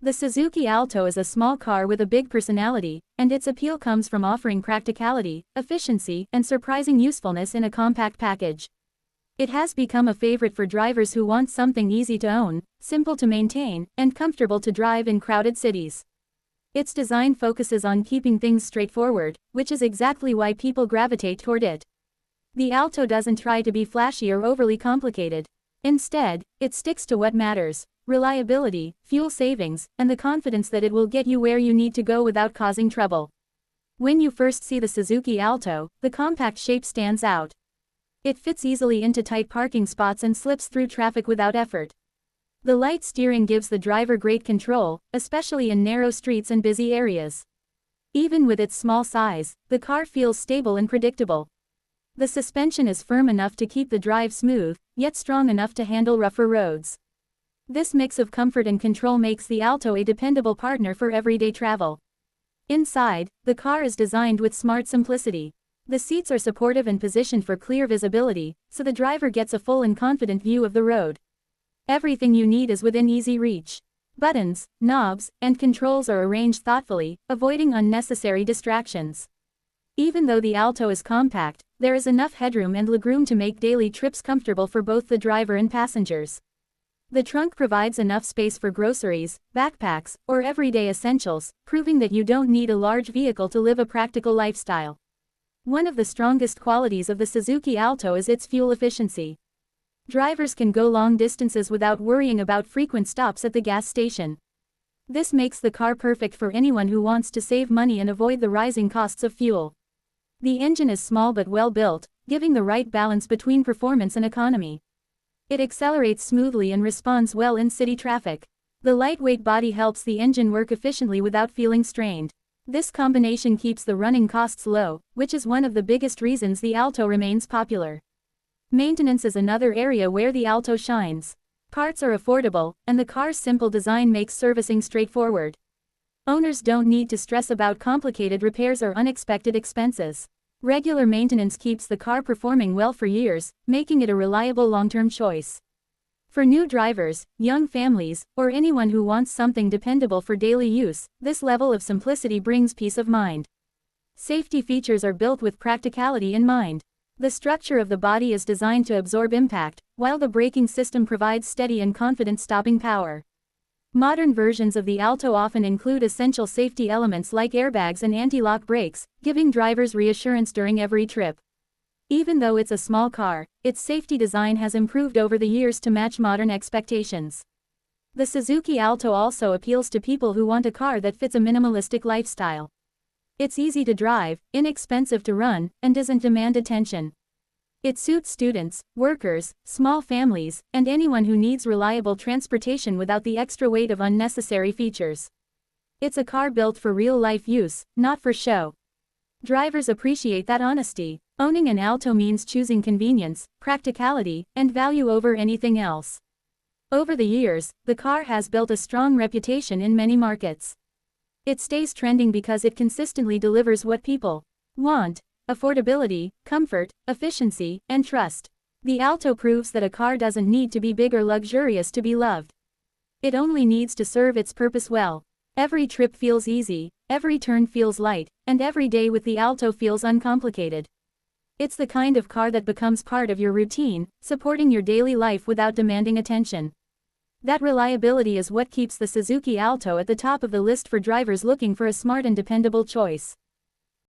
The Suzuki Alto is a small car with a big personality, and its appeal comes from offering practicality, efficiency, and surprising usefulness in a compact package. It has become a favorite for drivers who want something easy to own, simple to maintain, and comfortable to drive in crowded cities. Its design focuses on keeping things straightforward, which is exactly why people gravitate toward it. The Alto doesn't try to be flashy or overly complicated. Instead, it sticks to what matters: reliability, fuel savings, and the confidence that it will get you where you need to go without causing trouble. When you first see the Suzuki Alto, the compact shape stands out. It fits easily into tight parking spots and slips through traffic without effort. The light steering gives the driver great control, especially in narrow streets and busy areas. Even with its small size, the car feels stable and predictable. The suspension is firm enough to keep the drive smooth, yet strong enough to handle rougher roads. This mix of comfort and control makes the Alto a dependable partner for everyday travel. Inside, the car is designed with smart simplicity. The seats are supportive and positioned for clear visibility, so the driver gets a full and confident view of the road. Everything you need is within easy reach. Buttons, knobs, and controls are arranged thoughtfully, avoiding unnecessary distractions. Even though the Alto is compact, there is enough headroom and legroom to make daily trips comfortable for both the driver and passengers. The trunk provides enough space for groceries, backpacks, or everyday essentials, proving that you don't need a large vehicle to live a practical lifestyle. One of the strongest qualities of the Suzuki Alto is its fuel efficiency. Drivers can go long distances without worrying about frequent stops at the gas station. This makes the car perfect for anyone who wants to save money and avoid the rising costs of fuel. The engine is small but well built, giving the right balance between performance and economy. It accelerates smoothly and responds well in city traffic. The lightweight body helps the engine work efficiently without feeling strained. This combination keeps the running costs low, which is one of the biggest reasons the Alto remains popular. Maintenance is another area where the Alto shines. Parts are affordable, and the car's simple design makes servicing straightforward. Owners don't need to stress about complicated repairs or unexpected expenses. Regular maintenance keeps the car performing well for years, making it a reliable long-term choice. For new drivers, young families, or anyone who wants something dependable for daily use, this level of simplicity brings peace of mind. Safety features are built with practicality in mind. The structure of the body is designed to absorb impact, while the braking system provides steady and confident stopping power. Modern versions of the Alto often include essential safety elements like airbags and anti-lock brakes, giving drivers reassurance during every trip. Even though it's a small car, its safety design has improved over the years to match modern expectations. The Suzuki Alto also appeals to people who want a car that fits a minimalistic lifestyle. It's easy to drive, inexpensive to run, and doesn't demand attention. It suits students, workers, small families, and anyone who needs reliable transportation without the extra weight of unnecessary features. It's a car built for real-life use, not for show. Drivers appreciate that honesty. Owning an Alto means choosing convenience, practicality, and value over anything else. Over the years, the car has built a strong reputation in many markets. It stays trending because it consistently delivers what people want: affordability, comfort, efficiency, and trust. The Alto proves that a car doesn't need to be big or luxurious to be loved. It only needs to serve its purpose well. Every trip feels easy, every turn feels light, and every day with the Alto feels uncomplicated. It's the kind of car that becomes part of your routine, supporting your daily life without demanding attention. That reliability is what keeps the Suzuki Alto at the top of the list for drivers looking for a smart and dependable choice.